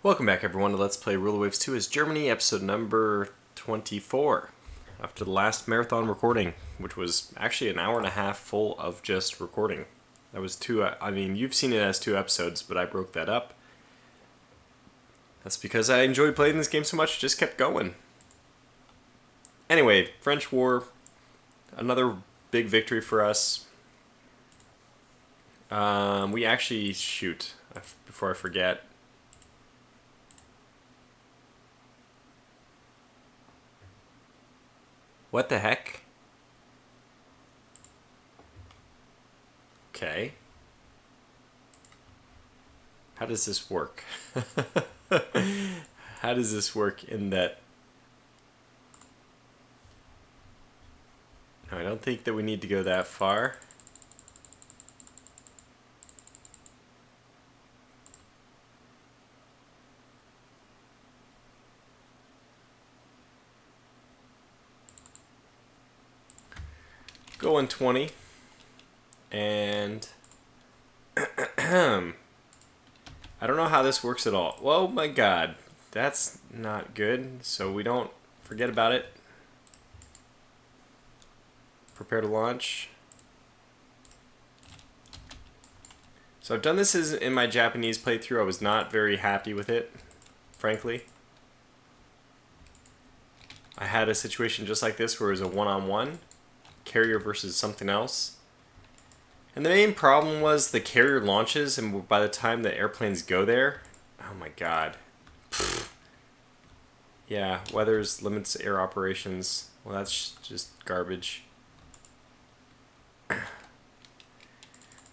Welcome back everyone to Let's Play Rule of Waves 2 as Germany, episode number 24. After the last marathon recording, which was actually an hour and a half full of just recording. That was you've seen it as 2 episodes, but I broke that up. That's because I enjoyed playing this game so much, just kept going. Anyway, French War, another big victory for us. We actually, before I forget, what the heck? Okay. How does this work? How does this work in that... No, I don't think that we need to go that far. Go on 20, and I don't know how this works at all. Oh my god, that's not good, so we don't forget about it. Prepare to launch. So I've done this in my Japanese playthrough. I was not very happy with it, frankly. I had a situation just like this where it was a one-on-one. Carrier versus something else. And the main problem was the carrier launches, and by the time the airplanes go there, oh my god. Yeah, weathers limits air operations. Well, that's just garbage.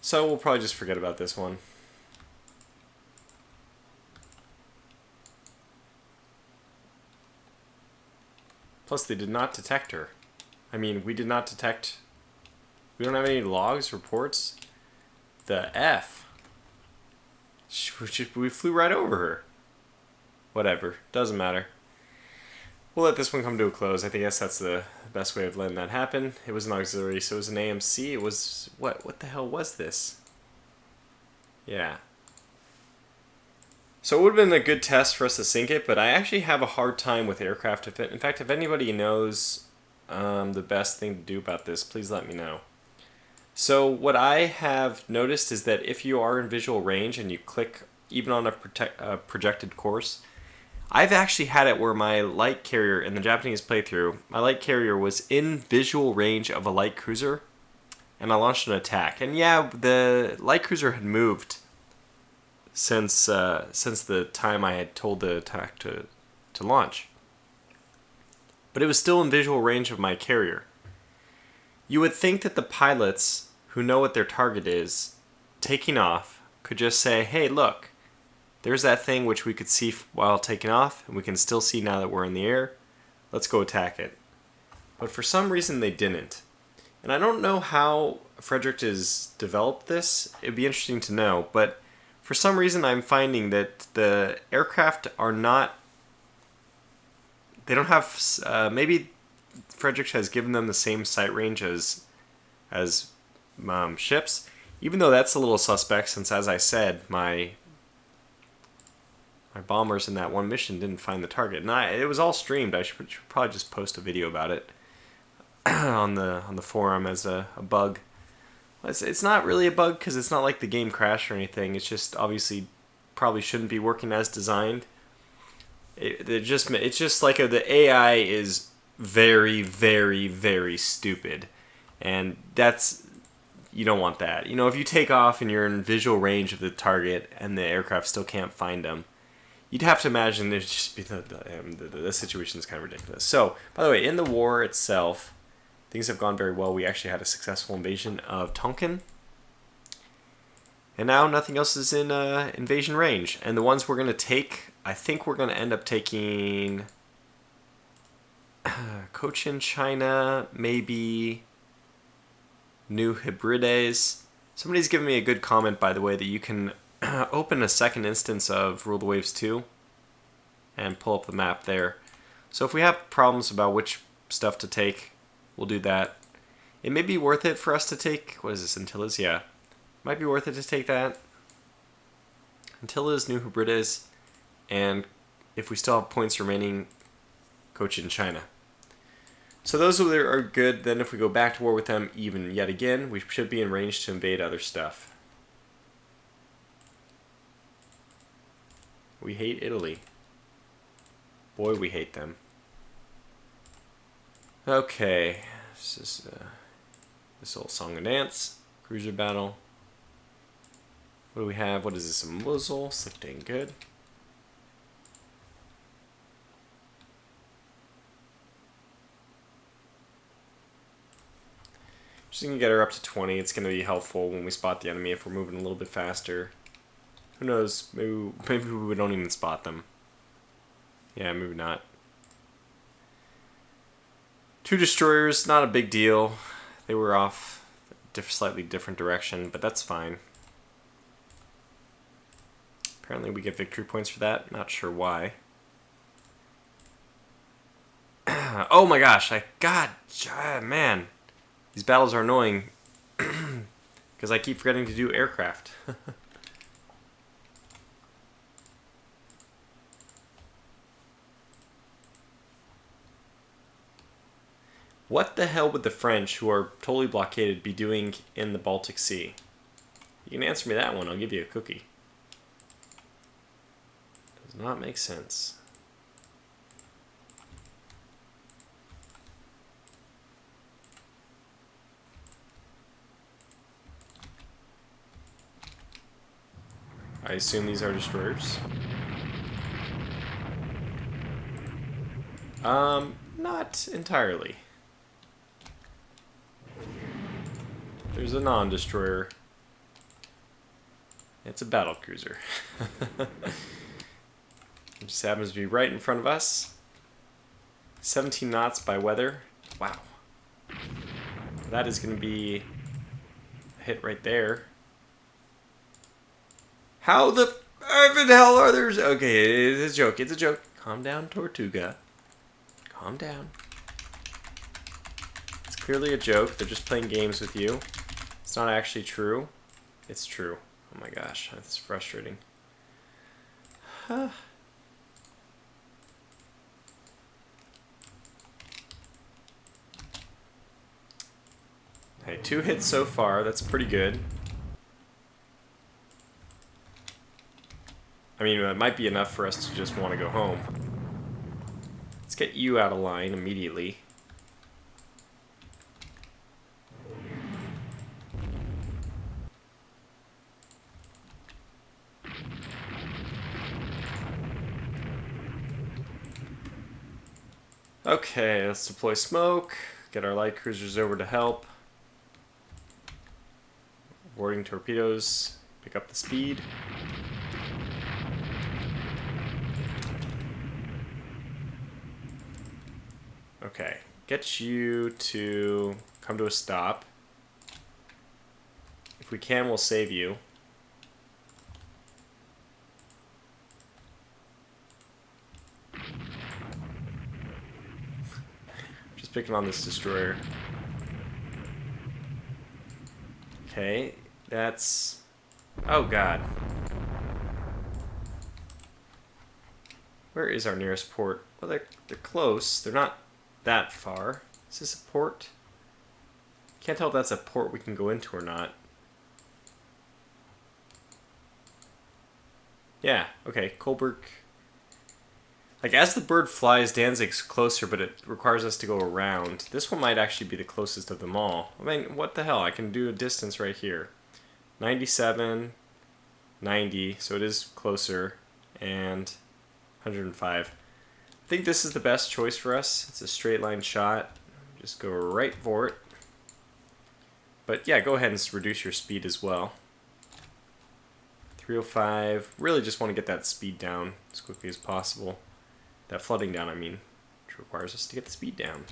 So we'll probably just forget about this one. Plus, they did not detect her. I mean, we did not detect... We don't have any logs, reports. The F. We flew right over her. Whatever. Doesn't matter. We'll let this one come to a close. I guess that's the best way of letting that happen. It was an auxiliary, so it was an AMC. It was... What the hell was this? Yeah. So it would have been a good test for us to sink it, but I actually have a hard time with aircraft. In fact, if anybody knows... the best thing to do about this, please let me know. So what I have noticed is that if you are in visual range and you click even on a projected course, I've actually had it where my light carrier in the Japanese playthrough, my light carrier was in visual range of a light cruiser, and I launched an attack. And yeah, the light cruiser had moved since the time I had told the attack to launch. But it was still in visual range of my carrier. You would think that the pilots, who know what their target is, taking off, could just say, hey, look, there's that thing which we could see while taking off, and we can still see now that we're in the air. Let's go attack it. But for some reason they didn't. And I don't know how Frederick has developed this. It'd be interesting to know. But for some reason I'm finding that the aircraft are not... They don't have, maybe Frederick has given them the same sight range as ships, even though that's a little suspect since, as I said, my bombers in that one mission didn't find the target. And it was all streamed. I should probably just post a video about it on the forum as a bug. It's not really a bug because it's not like the game crashed or anything. It's just obviously probably shouldn't be working as designed. It's just like the AI is very, very, very stupid, and you don't want that. You know, if you take off and you're in visual range of the target and the aircraft still can't find them, you'd have to imagine there's just the situation is kind of ridiculous. So, by the way, in the war itself, things have gone very well. We actually had a successful invasion of Tonkin. And now nothing else is in invasion range. And the ones we're going to take, I think we're going to end up taking Cochin, China, maybe New Hebrides. Somebody's given me a good comment, by the way, that you can open a second instance of Rule the Waves 2 and pull up the map there. So if we have problems about which stuff to take, we'll do that. It may be worth it for us to take, what is this, Antilles? Yeah. Might be worth it to take that. Antilles, New Hebrides. and if we still have points remaining, Cochin China. So those are good. Then if we go back to war with them even yet again, we should be in range to invade other stuff. We hate Italy. Boy, we hate them. Okay, this is this old song and dance. Cruiser battle. What do we have? What is this? A muzzle? Slipped in good. Just gonna get her up to 20. It's gonna be helpful when we spot the enemy if we're moving a little bit faster. Who knows? Maybe we don't even spot them. Yeah, maybe not. 2 destroyers, not a big deal. They were off a slightly different direction, but that's fine. Apparently we get victory points for that. Not sure why. Oh my gosh! Man. These battles are annoying because I keep forgetting to do aircraft. What the hell would the French, who are totally blockaded, be doing in the Baltic Sea? You can answer me that one, I'll give you a cookie. Does not make sense. I assume these are destroyers. Not entirely. There's a non-destroyer. It's a battle cruiser. It just happens to be right in front of us. 17 knots by weather. Wow. That is going to be a hit right there. How the hell are there? Okay, it's a joke. It's a joke. Calm down, Tortuga. Calm down. It's clearly a joke. They're just playing games with you. It's not actually true. It's true. Oh my gosh, that's frustrating. Huh. Hey, 2 hits so far. That's pretty good. I mean, it might be enough for us to just want to go home. Let's get you out of line immediately. Okay, let's deploy smoke. Get our light cruisers over to help. Avoiding torpedoes. Pick up the speed. Okay, get you to come to a stop. If we can, we'll save you. Just picking on this destroyer. Okay, that's... Oh god. Where is our nearest port? Well, they're close. They're not that far. Is this a port? Can't tell if that's a port we can go into or not. Yeah, okay, Kolberg. Like, as the bird flies, Danzig's closer, but it requires us to go around. This one might actually be the closest of them all. I mean, what the hell? I can do a distance right here. 97, 90, so it is closer, and 105. I think this is the best choice for us. It's a straight line shot. Just go right for it. But yeah, go ahead and reduce your speed as well. 305. Really just want to get that speed down as quickly as possible. That flooding down, I mean, which requires us to get the speed down.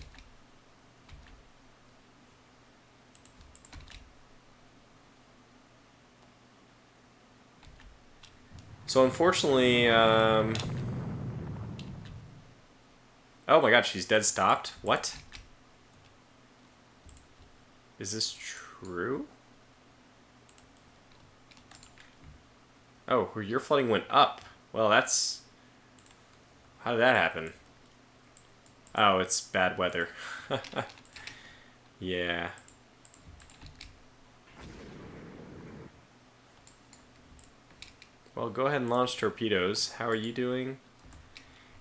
So unfortunately, oh my god, she's dead stopped? What? Is this true? Oh, your flooding went up. Well, that's How did that happen? Oh, it's bad weather. Yeah. Well, go ahead and launch torpedoes. How are you doing?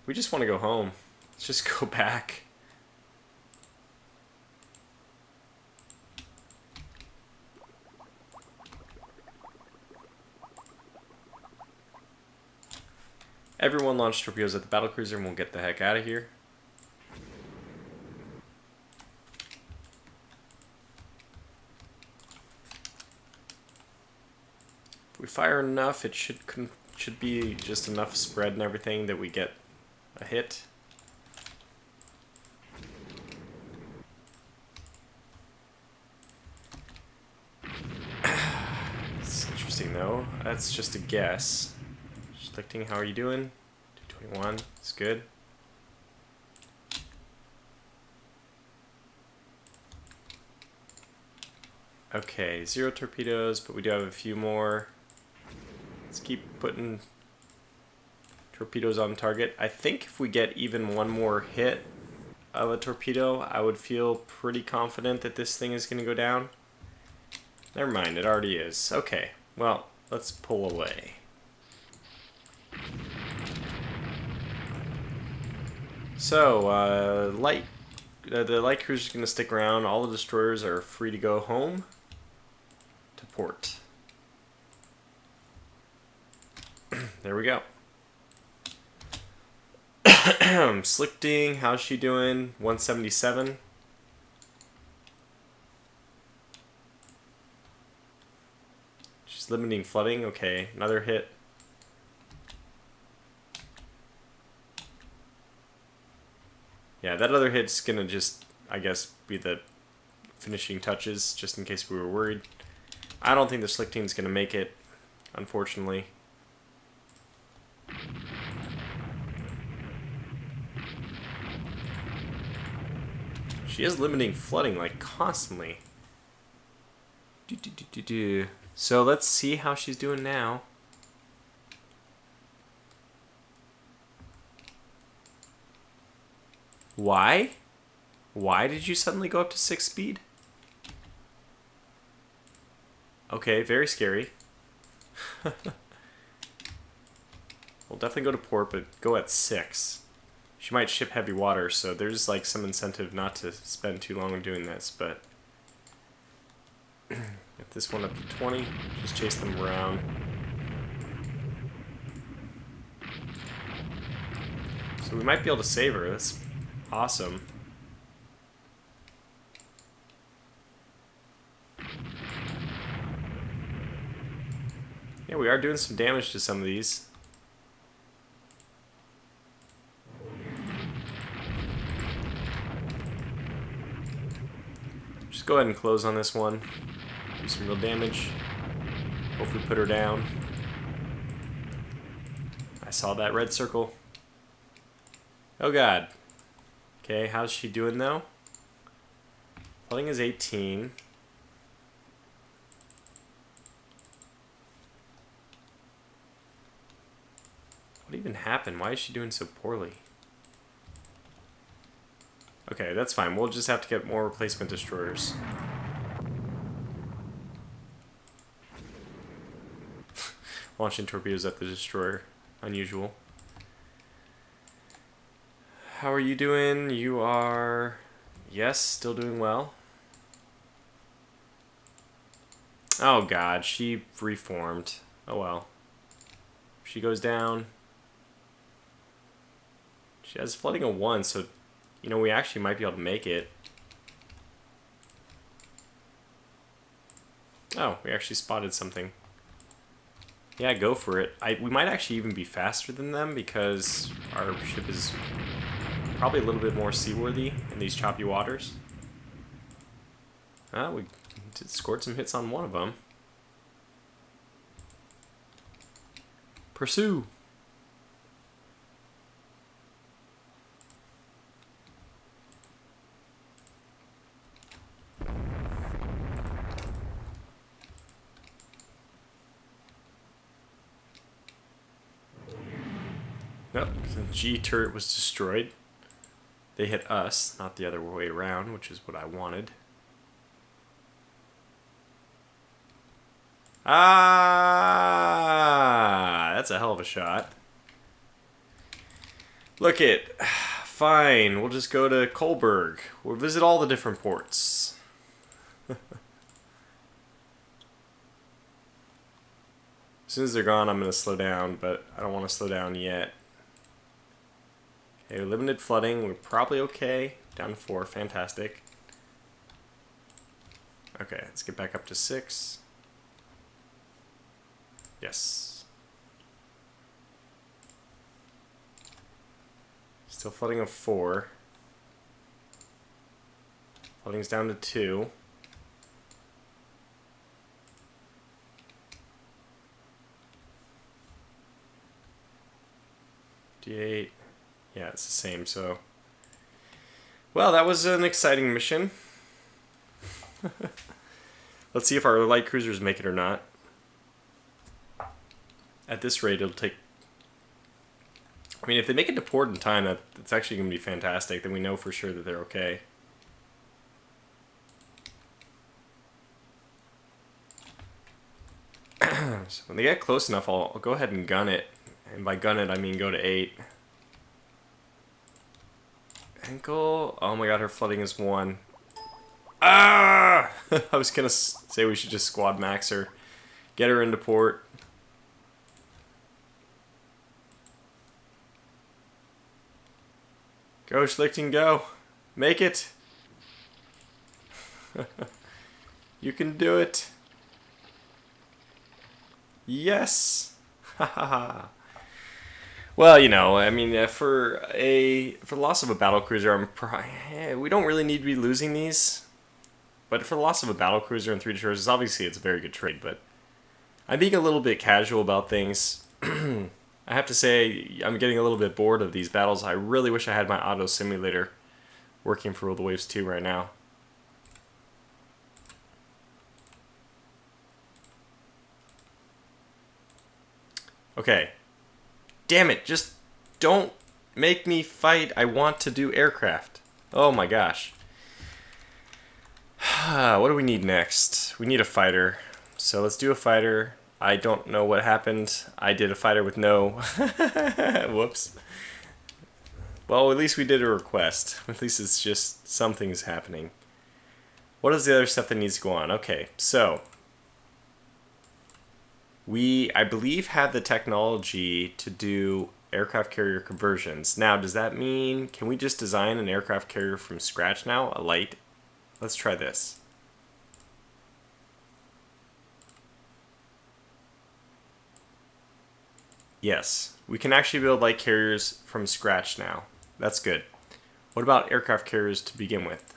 We just want to go home. Let's just go back. Everyone launch torpedoes at the battlecruiser and we'll get the heck out of here. If we fire enough, it should be just enough spread and everything that we get a hit. It's interesting though. That's just a guess. Selecting, how are you doing? 221, it's good. Okay, 0 torpedoes, but we do have a few more. Let's keep putting torpedoes on target. I think if we get even one more hit of a torpedo, I would feel pretty confident that this thing is going to go down. Never mind, it already is. Okay, well, let's pull away. So, the light cruiser is going to stick around. All the destroyers are free to go home to port. There we go. Slichting, how's she doing? 177. She's limiting flooding. Okay, another hit. Yeah, that other hit's gonna just, I guess, be the finishing touches, just in case we were worried. I don't think the Slichting's gonna make it, unfortunately. She is limiting flooding, like, constantly. So let's see how she's doing now. Why? Why did you suddenly go up to 6 speed? Okay, very scary. We'll definitely go to port, but go at 6. She might ship heavy water, so there's like some incentive not to spend too long doing this, but get this one up to 20, just chase them around. So we might be able to save her. That's awesome. Yeah, we are doing some damage to some of these. Just go ahead and close on this one. Do some real damage. Hopefully put her down. I saw that red circle. Oh god. Okay, how's she doing though? Flooding is 18. What even happened? Why is she doing so poorly? Okay, that's fine. We'll just have to get more replacement destroyers. Launching torpedoes at the destroyer. Unusual. How are you doing? You are... Yes, still doing well. Oh god, she reformed. Oh well. She goes down. She has flooding a 1, so... You know, we actually might be able to make it. Oh, we actually spotted something. Yeah, go for it. We might actually even be faster than them because our ship is probably a little bit more seaworthy in these choppy waters. We scored some hits on one of them. Pursue! Nope, the G turret was destroyed. They hit us, not the other way around, which is what I wanted. Ah, that's a hell of a shot. Look it. Fine, we'll just go to Kolberg. We'll visit all the different ports. As soon as they're gone, I'm going to slow down, but I don't want to slow down yet. Okay, limited flooding. We're probably okay. Down to 4. Fantastic. Okay, let's get back up to 6. Yes. Still flooding of 4. Flooding's down to 2. D8. Yeah, it's the same, so... Well, that was an exciting mission. Let's see if our light cruisers make it or not. At this rate, it'll take... I mean, if they make it to port in time, that's actually going to be fantastic. Then we know for sure that they're okay. So when they get close enough, I'll go ahead and gun it. And by gun it, I mean go to 8. Ankle. Oh my god, her flooding is 1. Ah! I was going to say we should just squad max her. Get her into port. Go, Schlichting, go. Make it. You can do it. Yes. Haha. Well, you know, I mean, for the loss of a battlecruiser, we don't really need to be losing these. But for the loss of a battlecruiser and 3 destroyers, obviously it's a very good trade. But I'm being a little bit casual about things. I have to say, I'm getting a little bit bored of these battles. I really wish I had my auto simulator working for Rule the Waves 2 right now. Okay. Damn it, just don't make me fight. I want to do aircraft. Oh my gosh. What do we need next? We need a fighter. So let's do a fighter. I don't know what happened. I did a fighter with no... Whoops. Well, at least we did a request. At least it's just something's happening. What is the other stuff that needs to go on? Okay, so... we, I believe, have the technology to do aircraft carrier conversions. Now, does that mean... can we just design an aircraft carrier from scratch now? A light? Let's try this. Yes, we can actually build light carriers from scratch now. That's good. What about aircraft carriers to begin with?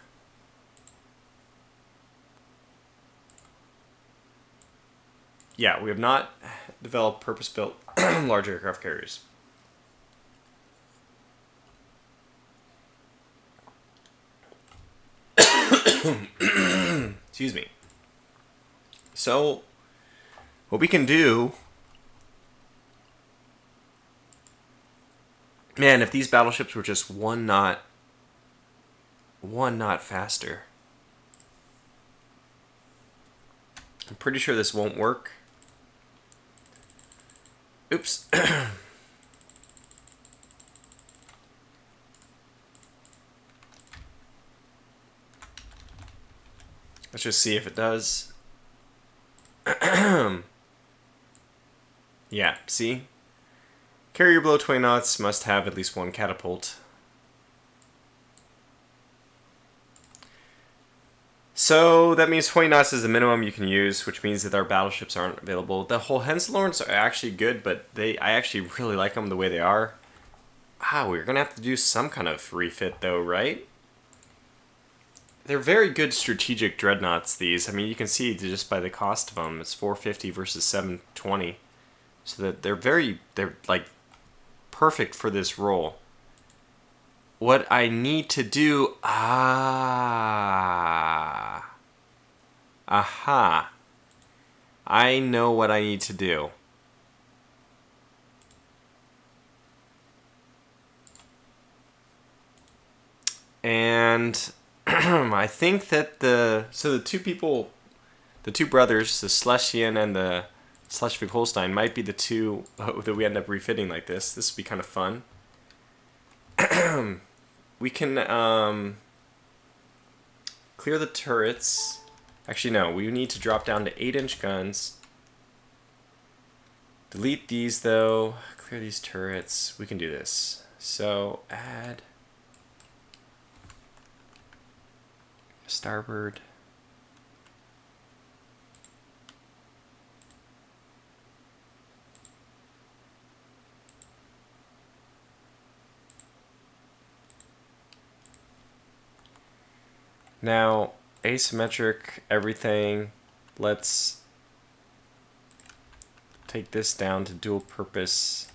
Yeah, we have not developed purpose-built large aircraft carriers. Excuse me. So, what we can do... man, if these battleships were just one knot faster. I'm pretty sure this won't work. Oops. Let's just see if it does. Yeah, see? Carrier below 20 knots must have at least one catapult. So that means 20 knots is the minimum you can use, which means that our battleships aren't available. The Hohenzollerns are actually good, but I actually really like them the way they are. We're going to have to do some kind of refit though, right? They're very good strategic dreadnoughts, these. I mean, you can see just by the cost of them, it's 450 versus 720. So that they're like perfect for this role. What I need to do... aha. I know what I need to do. And I think that the two brothers, the Schlesian and the Schleswig-Holstein, might be the two that we end up refitting like this. This would be kind of fun. We can clear the turrets. Actually, no. We need to drop down to 8-inch guns. Delete these, though. Clear these turrets. We can do this. So, add starboard. Now, asymmetric everything. Let's take this down to dual purpose.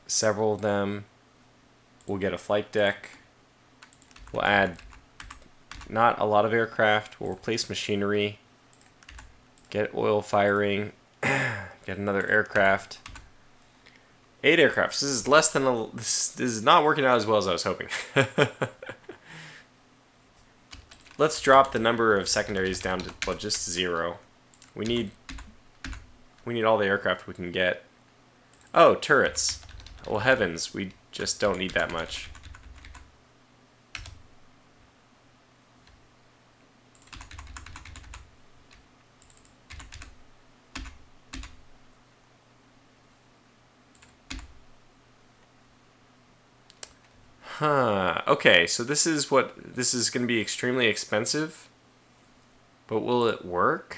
Several of them. We'll get a flight deck. We'll add not a lot of aircraft. We'll replace machinery. Get oil firing. Get another aircraft. 8 aircrafts. This is less than this is not working out as well as I was hoping. Let's drop the number of secondaries down to just 0. We need all the aircraft we can get. Oh, turrets. Well, heavens, we just don't need that much. Huh. Okay, so this is going to be extremely expensive. But will it work?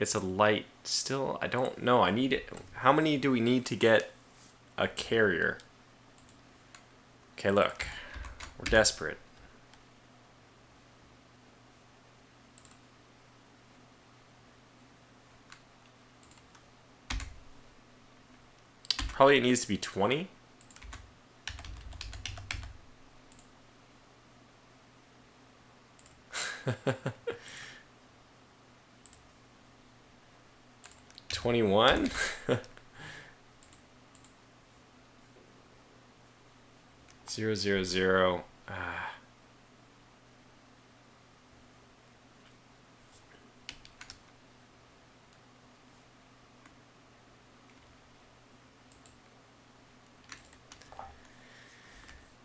It's a light still. I don't know. I need it. How many do we need to get a carrier? Okay, look. We're desperate. Probably it needs to be 20. $21? Zero, zero, zero.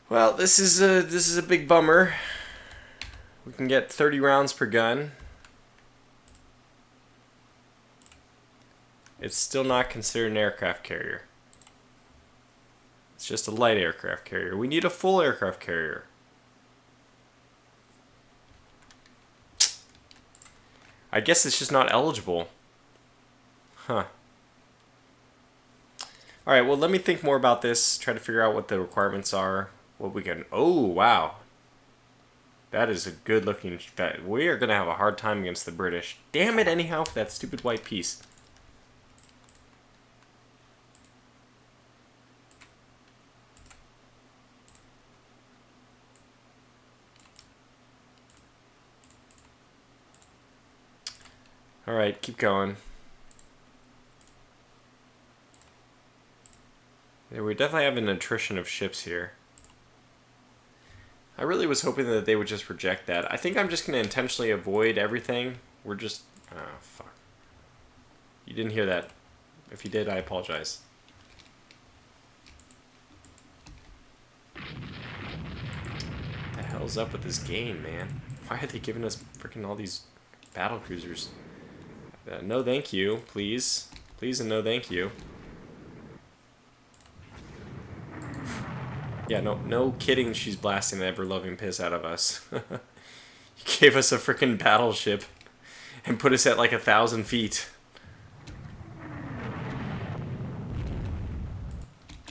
Well, this is a big bummer. We can get 30 rounds per gun. It's still not considered an aircraft carrier. It's just a light aircraft carrier. We need a full aircraft carrier. I guess it's just not eligible. Huh. Alright, well, let me think more about this. Try to figure out what the requirements are. What we can... Oh, wow. That is a good looking... We are going to have a hard time against the British. Damn it, anyhow, for that stupid white piece. Alright, keep going. Yeah, we definitely have an attrition of ships here. I really was hoping that they would just reject that. I think I'm just going to intentionally avoid everything. We're just... Oh, fuck. You didn't hear that. If you did, I apologize. What the hell's up with this game, man? Why are they giving us freaking all these battle cruisers? No thank you, please. Please and no thank you. Yeah, no kidding she's blasting the ever-loving piss out of us. You gave us a freaking battleship and put us at like 1,000 feet.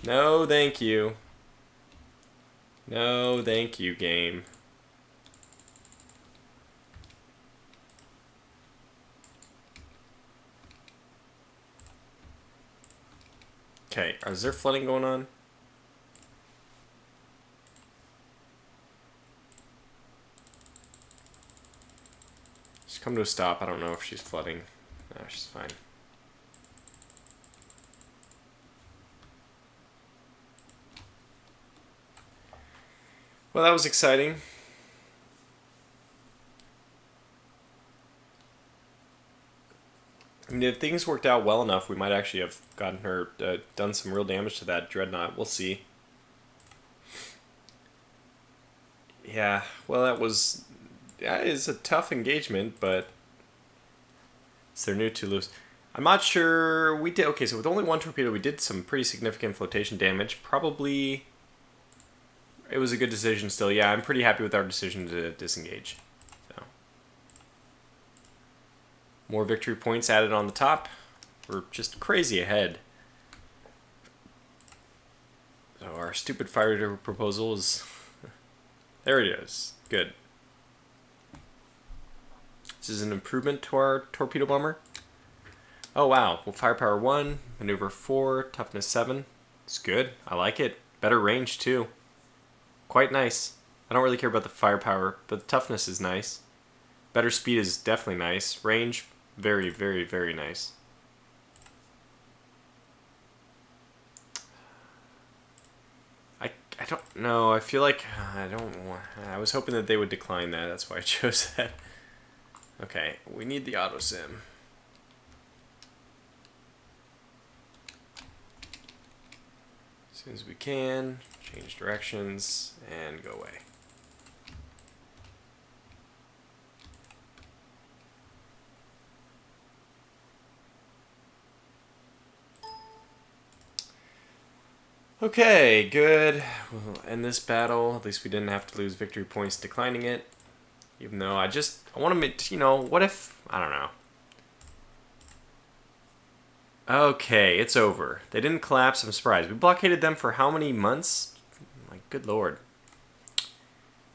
No thank you. No thank you, game. Okay, is there flooding going on? She's come to a stop. I don't know if she's flooding. No, she's fine. Well, that was exciting. I mean, if things worked out well enough, we might actually have gotten her, done some real damage to that dreadnought. We'll see. Yeah, well, that is a tough engagement, but it's their new Toulouse. I'm not sure we did. Okay, so with only one torpedo, we did some pretty significant flotation damage. Probably, it was a good decision still. Yeah, I'm pretty happy with our decision to disengage. So, more victory points added on the top. We're just crazy ahead. So our stupid fighter proposal is... there it is. Good. This is an improvement to our torpedo bomber. Oh wow, well, firepower 1, maneuver 4, toughness 7. It's good. I like it. Better range too. Quite nice. I don't really care about the firepower, but the toughness is nice. Better speed is definitely nice. Range, very, very, very nice. I don't know. I feel like I was hoping that they would decline that. That's why I chose that. Okay, we need the auto sim. As soon as we can, change directions and go away. Okay, good. We'll end this battle. At least we didn't have to lose victory points declining it. Even though I want to make, what if, I don't know. Okay, it's over. They didn't collapse, I'm surprised. We blockaded them for how many months? My good lord.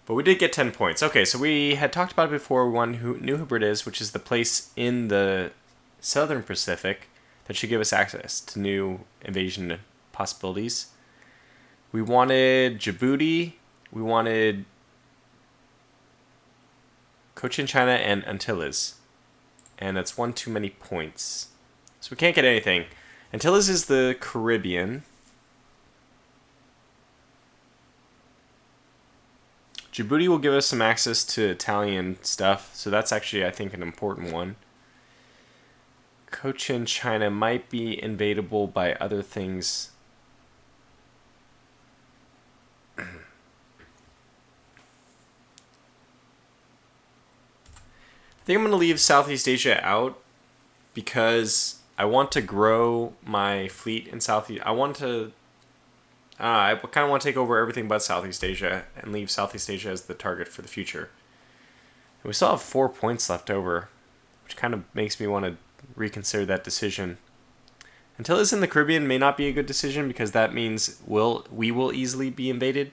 But we did get 10 points. Okay, so we had talked about it before. We won New Hebrides, which is the place in the Southern Pacific that should give us access to new invasion possibilities. We wanted Djibouti. We wanted Cochin China and Antilles. And that's one too many points. So we can't get anything. Antilles is the Caribbean. Djibouti will give us some access to Italian stuff. So that's actually, I think, an important one. Cochin China might be invadable by other things. I think I'm going to leave Southeast Asia out because I want to grow my fleet in Southeast. I kind of want to take over everything but Southeast Asia and leave Southeast Asia as the target for the future. And we still have 4 points left over, which kind of makes me want to reconsider that decision. Antilles in the Caribbean may not be a good decision because that means we will easily be invaded.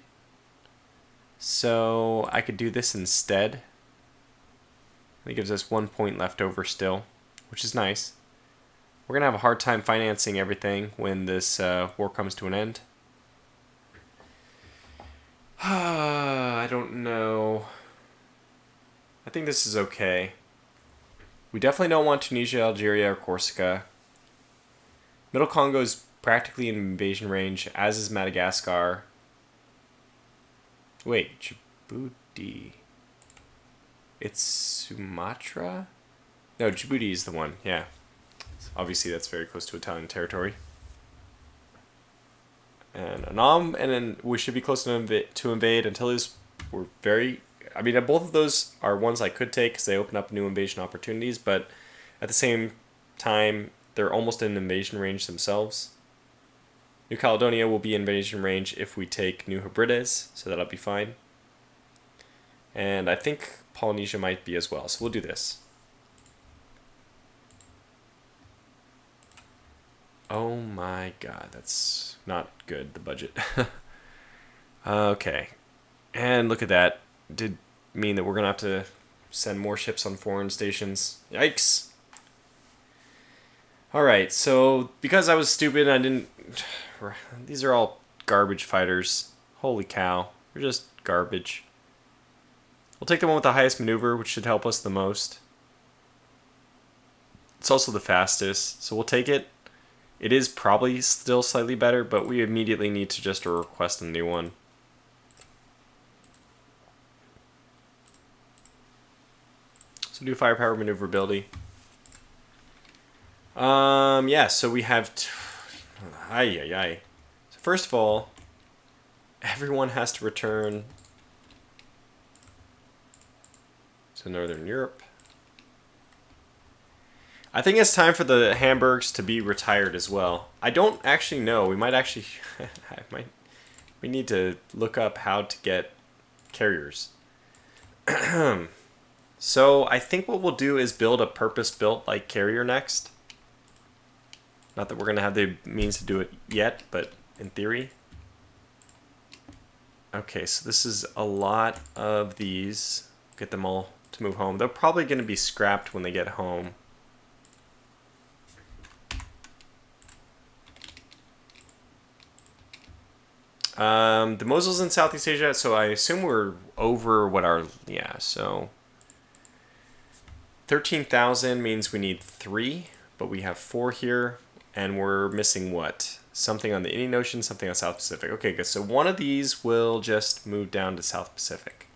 So I could do this instead. It gives us 1 point left over still, which is nice. We're going to have a hard time financing everything when this war comes to an end. I don't know. I think this is okay. We definitely don't want Tunisia, Algeria, or Corsica. Middle Congo is practically in invasion range, as is Madagascar. Wait, Djibouti. It's Sumatra? No, Djibouti is the one, yeah. Obviously, that's very close to Italian territory. And Annam, and then we should be close to invade. Antilles, we're very... I mean, both of those are ones I could take because they open up new invasion opportunities, but at the same time, they're almost in invasion range themselves. New Caledonia will be in invasion range if we take New Hebrides, so that'll be fine. And I think Polynesia might be as well, so we'll do this. Oh my god, that's not good, the budget. Okay. And look at that. Did mean that we're going to have to send more ships on foreign stations. Yikes. Alright, so because I was stupid, I didn't... These are all garbage fighters. Holy cow. They're just garbage. We'll take the one with the highest maneuver, which should help us the most. It's also the fastest, so we'll take it. It is probably still slightly better, but we immediately need to just request a new one. So do firepower maneuverability. Yeah, so we have... So first of all, everyone has to return to Northern Europe. I think it's time for the Hamburgs to be retired as well. I don't actually know. We might actually... we need to look up how to get carriers. So I think what we'll do is build a purpose-built like carrier next. Not that we're going to have the means to do it yet, but in theory. Okay, so this is a lot of these. Get them all to move home. They're probably going to be scrapped when they get home. The Mosul's in Southeast Asia, so I assume we're over what our... Yeah, so... 13,000 means we need 3, but we have 4 here, and we're missing what? Something on the Indian Ocean, something on South Pacific. Okay, good. So one of these will just move down to South Pacific.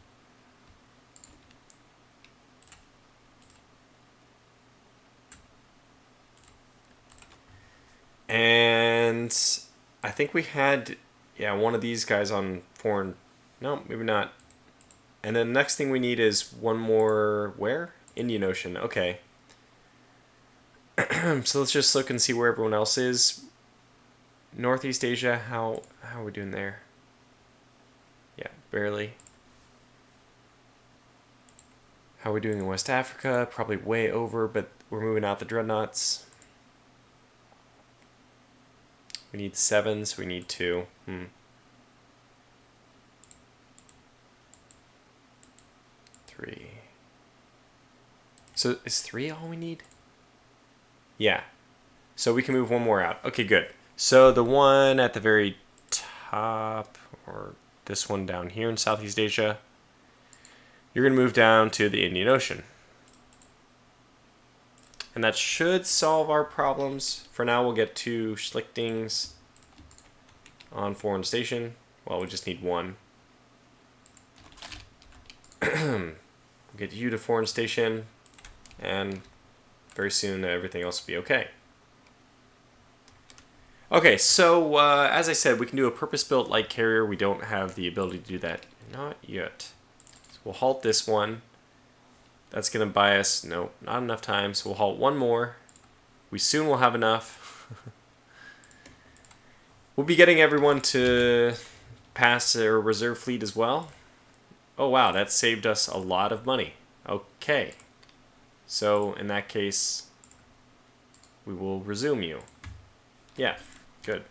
And I think we had... Yeah, one of these guys on foreign... No, maybe not. And then the next thing we need is one more... Where? Indian Ocean. Okay. So let's just look and see where everyone else is. Northeast Asia, how are we doing there? Yeah, barely. How are we doing in West Africa? Probably way over, but we're moving out the dreadnoughts. We need 7, so we need 2. 3. So is 3 all we need? Yeah. So we can move one more out. Okay, good. So the one at the very top, or this one down here in Southeast Asia, you're going to move down to the Indian Ocean. And that should solve our problems. For now, we'll get 2 Schlichtings on foreign station. Well, we just need 1. We'll get you to foreign station, and very soon everything else will be okay. Okay, so as I said, we can do a purpose-built light carrier. We don't have the ability to do that. Not yet. So we'll halt this one. That's going to buy us, no, not enough time, so we'll halt one more. We soon will have enough. We'll be getting everyone to pass their reserve fleet as well. Oh wow, that saved us a lot of money. Okay. So, in that case, we will resume you. Yeah, good.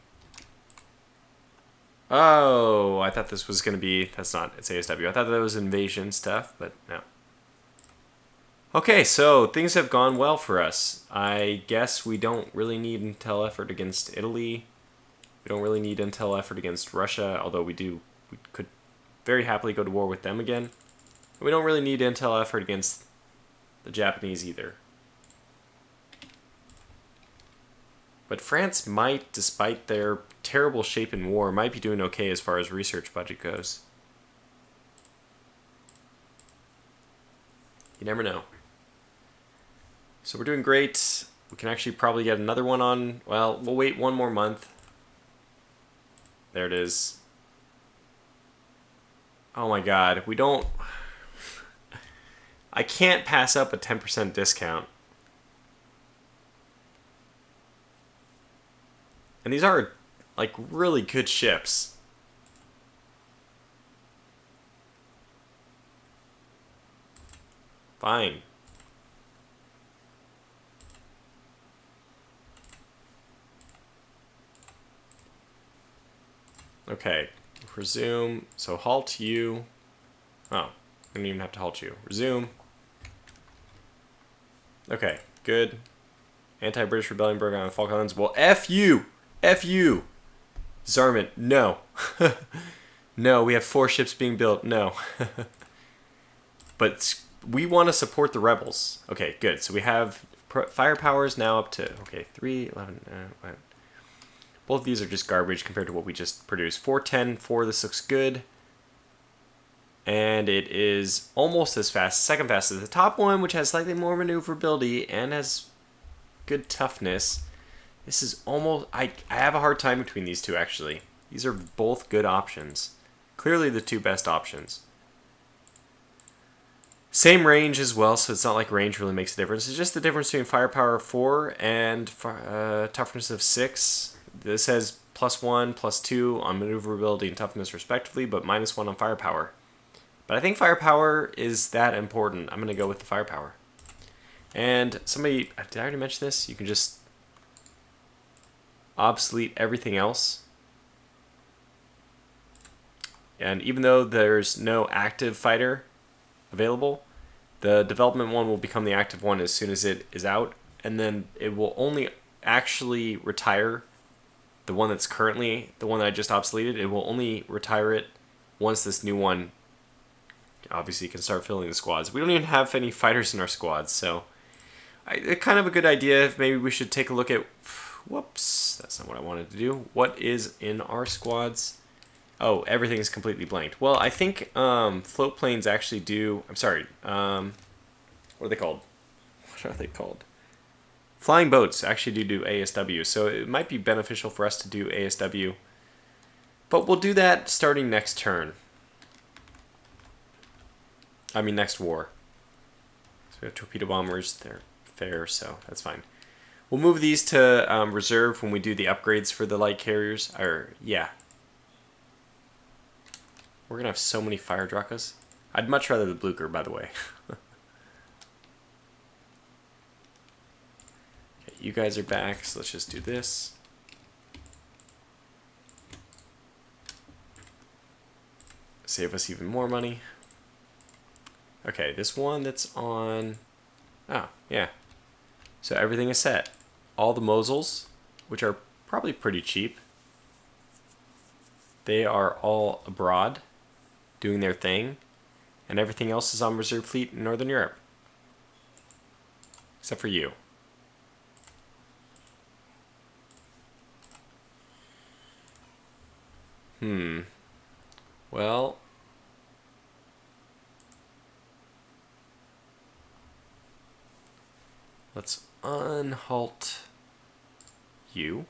Oh, I thought this was going to be... That's not, it's ASW. I thought that was invasion stuff, but no. Okay, so things have gone well for us. I guess we don't really need intel effort against Italy. We don't really need intel effort against Russia, although we could very happily go to war with them again. We don't really need intel effort against the Japanese either. But France might, despite their terrible shape in war, might be doing okay as far as research budget goes. You never know. So we're doing great. We can actually probably get another one on... Well, we'll wait one more month. There it is. Oh my god, we don't... I can't pass up a 10% discount. And these are, like, really good ships. Fine. Okay, resume. So halt you. Oh, I didn't even have to halt you. Resume. Okay, good. Anti-British rebellion broke out on the Falklands. Well, F you! F you! Zarmant, no. No, we have 4 ships being built. No. But we want to support the rebels. Okay, good. So we have firepower is now up to, okay, 3, 11, both of these are just garbage compared to what we just produced. 410, 4, this looks good. and it is almost as fast, second fastest as the top one, which has slightly more maneuverability and has good toughness. This is almost... I have a hard time between these two, actually. These are both good options. Clearly the two best options. Same range as well, so it's not like range really makes a difference. It's just the difference between firepower of 4 and toughness of 6. This has +1, +2 on maneuverability and toughness respectively, but -1 on firepower. But I think firepower is that important. I'm going to go with the firepower. And somebody... Did I already mention this? You can just obsolete everything else. And even though there's no active fighter available, the development one will become the active one as soon as it is out, and then it will only actually retire the one that's currently the one that I just obsoleted. It will only retire it once this new one obviously can start filling the squads. We don't even have any fighters in our squads, so it's kind of a good idea. Maybe we should take a look at... Whoops, that's not what I wanted to do. What is in our squads? Oh, everything is completely blanked. Well, I think float planes actually do... I'm sorry. What are they called? What are they called? Flying boats actually do ASW, so it might be beneficial for us to do ASW. But we'll do that starting next turn. I mean, next war. So we have torpedo bombers. They're fair, so that's fine. We'll move these to reserve when we do the upgrades for the light carriers. Yeah. We're going to have so many fire Drakas. I'd much rather the Blucher, by the way. Okay, you guys are back, so let's just do this. Save us even more money. Okay, this one that's on... Oh, yeah. So everything is set. All the Mosels, which are probably pretty cheap, they are all abroad, doing their thing, and everything else is on reserve fleet in Northern Europe. Except for you. Well... Let's unhalt you.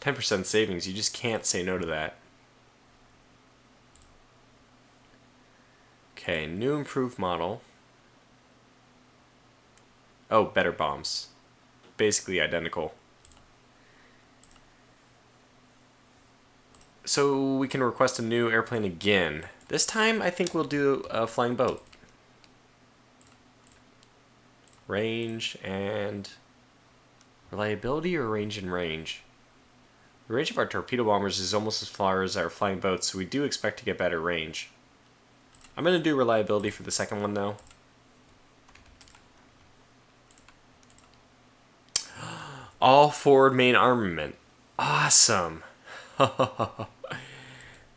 10% savings, you just can't say no to that. Okay, new improved model. Oh, better bombs. Basically identical. So we can request a new airplane again. This time I think we'll do a flying boat. Range and reliability, or range and range? The range of our torpedo bombers is almost as far as our flying boats, so we do expect to get better range. I'm going to do reliability for the second one, though. All forward main armament. Awesome.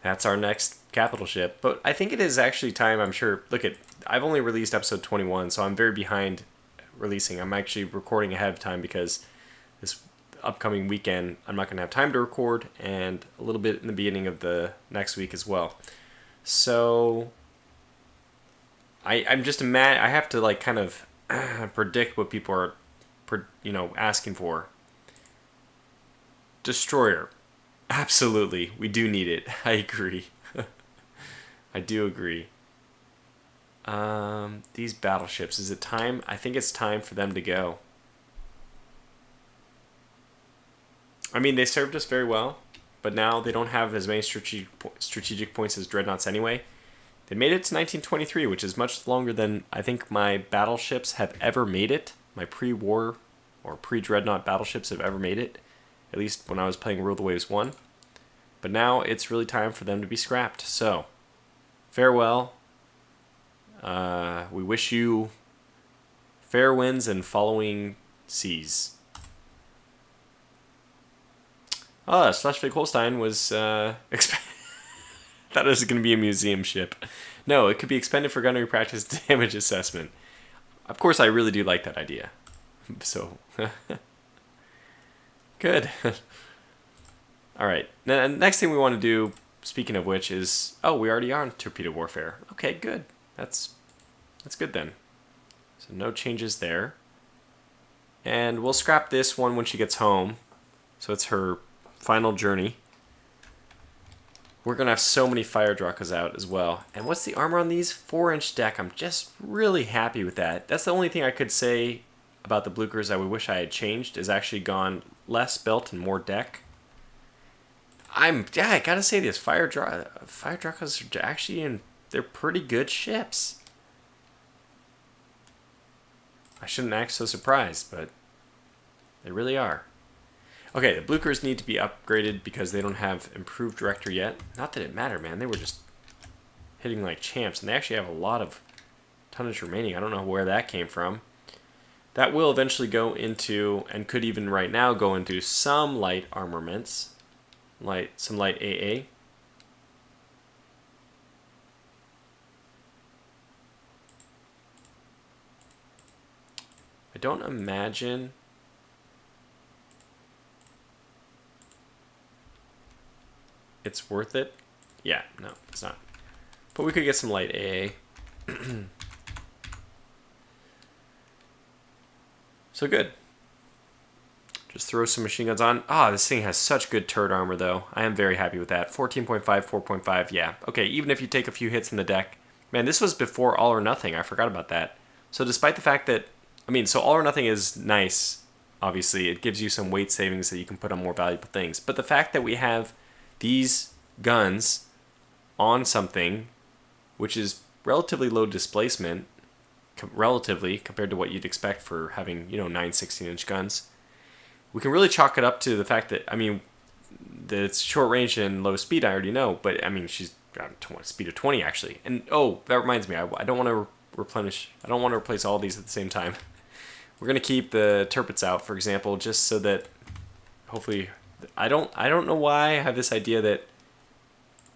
That's our next capital ship. But I think it is actually time, I'm sure. Look, I've only released episode 21, so I'm very behind releasing. I'm actually recording ahead of time because this upcoming weekend I'm not going to have time to record, and a little bit in the beginning of the next week as well. So I'm just mad. I have to like kind of predict what people are, asking for. Destroyer. Absolutely, we do need it. I agree. I do agree. These battleships, is it time? I think it's time for them to go. I mean, they served us very well, but now they don't have as many strategic points as dreadnoughts anyway. They made it to 1923, which is much longer than I think my battleships have ever made it. My pre-war or pre-dreadnought battleships have ever made it, at least when I was playing Rule the Waves 1. But now it's really time for them to be scrapped. So, farewell. We wish you fair winds and following seas. Schleswig-Holstein was thought it was going to be a museum ship. No, it could be expended for gunnery practice damage assessment. Of course, I really do like that idea. So, good. All right. Now, next thing we want to do, speaking of which, is we already are on Torpedo Warfare. Okay, good. That's good then. So no changes there. And we'll scrap this one when she gets home. So it's her final journey. We're going to have so many fire Drakas out as well. And what's the armor on these? 4-inch deck. I'm just really happy with that. That's the only thing I could say about the Blukers I would wish I had changed, is actually gone less belt and more deck. I gotta say this, fire Drakas are actually they're pretty good ships. I shouldn't act so surprised, but they really are. Okay, the Blukers need to be upgraded because they don't have improved director yet. Not that it mattered, man. They were just hitting like champs, and they actually have a lot of tonnage remaining. I don't know where that came from. That will eventually go into, and could even right now go into, some light armaments. Some light AA. I don't imagine it's worth it. Yeah, no, it's not. But we could get some light AA. So good. Just throw some machine guns on. This thing has such good turret armor, though. I am very happy with that. 14.5, 4.5, yeah. Okay, even if you take a few hits in the deck. Man, this was before All or Nothing. I forgot about that. So despite the fact that, so All or Nothing is nice, obviously. It gives you some weight savings that you can put on more valuable things. But the fact that we have these guns on something, which is relatively low displacement, relatively, compared to what you'd expect for having, 9 16-inch guns, we can really chalk it up to the fact that, that it's short range and low speed, I already know, but, she's got a speed of 20, actually. And, that reminds me, I don't want to replace all these at the same time. We're going to keep the turrets out, for example, just so that, hopefully, I don't know why I have this idea that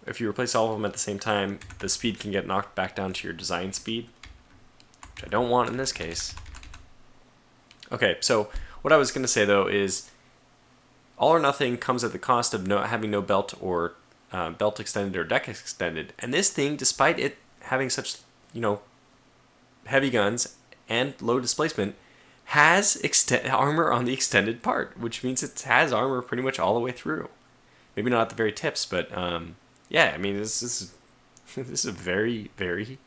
if you replace all of them at the same time, the speed can get knocked back down to your design speed, which I don't want in this case. Okay, so what I was going to say, though, is All or Nothing comes at the cost of having no belt or belt extended or deck extended. And this thing, despite it having such, heavy guns and low displacement, has armor on the extended part, which means it has armor pretty much all the way through. Maybe not at the very tips, but this is a very, very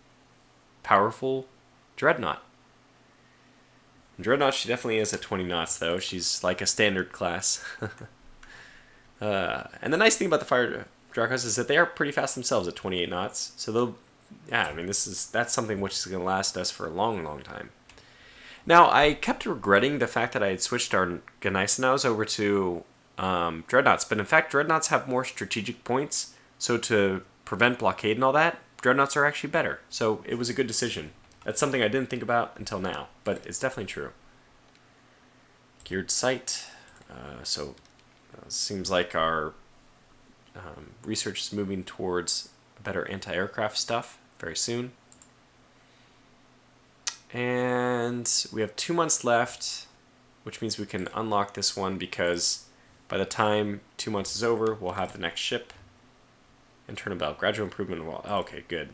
powerful dreadnought. Dreadnought, she definitely is at 20 knots, though. She's like a standard class. And the nice thing about the fire Drakas is that they are pretty fast themselves at 28 knots. So that's something which is going to last us for a long, long time. Now, I kept regretting the fact that I had switched our Gneisenau's over to Dreadnoughts, but in fact, Dreadnoughts have more strategic points, so to prevent blockade and all that, Dreadnoughts are actually better. So it was a good decision. That's something I didn't think about until now, but it's definitely true. Geared sight. Seems like our research is moving towards better anti-aircraft stuff very soon. And we have 2 months left, which means we can unlock this one because by the time 2 months is over, we'll have the next ship. And turnabout, gradual improvement. Okay, good.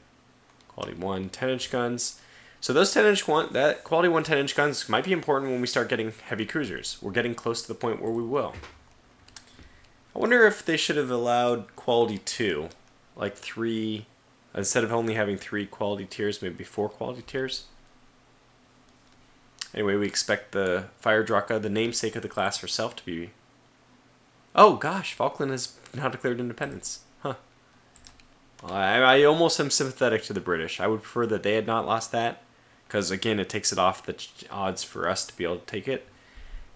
Quality 1, 10-inch guns. So those that quality 1 10-inch guns might be important when we start getting heavy cruisers. We're getting close to the point where we will. I wonder if they should have allowed quality 2, like 3, instead of only having 3 quality tiers, maybe 4 quality tiers. Anyway, we expect the Fire Draka, the namesake of the class herself, to be... Oh gosh, Falkland has now declared independence. Huh. Well, I almost am sympathetic to the British. I would prefer that they had not lost that, because again, it takes it off the odds for us to be able to take it.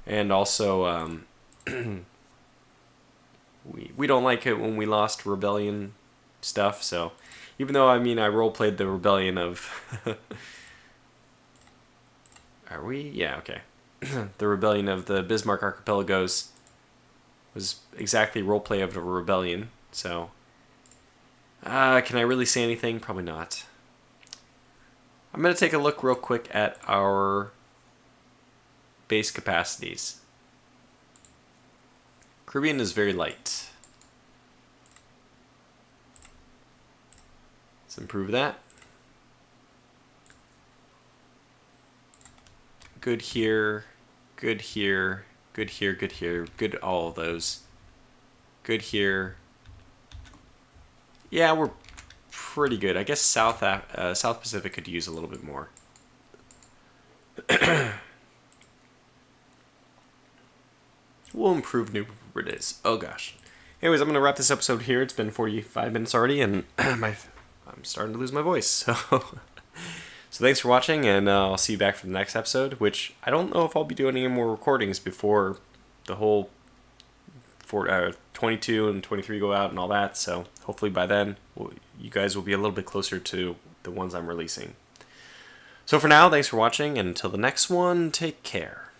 And also, we don't like it when we lost rebellion stuff, so even though, I role-played the rebellion of... Are we? Yeah, okay. The rebellion of the Bismarck Archipelagos was exactly roleplay of a rebellion, so... can I really say anything? Probably not. I'm going to take a look real quick at our base capacities. Caribbean is very light. Let's improve that. Good here, good here, good here, good here, good all of those. Good here. Yeah, we're pretty good. I guess South Pacific could use a little bit more. We'll improve new days. Oh gosh. Anyways, I'm gonna wrap this episode here. It's been 45 minutes already, and I'm starting to lose my voice. So thanks for watching, and I'll see you back for the next episode. Which I don't know if I'll be doing any more recordings before the whole 22 and 23 go out and all that. So hopefully by then, you guys will be a little bit closer to the ones I'm releasing. So for now, thanks for watching, and until the next one, take care.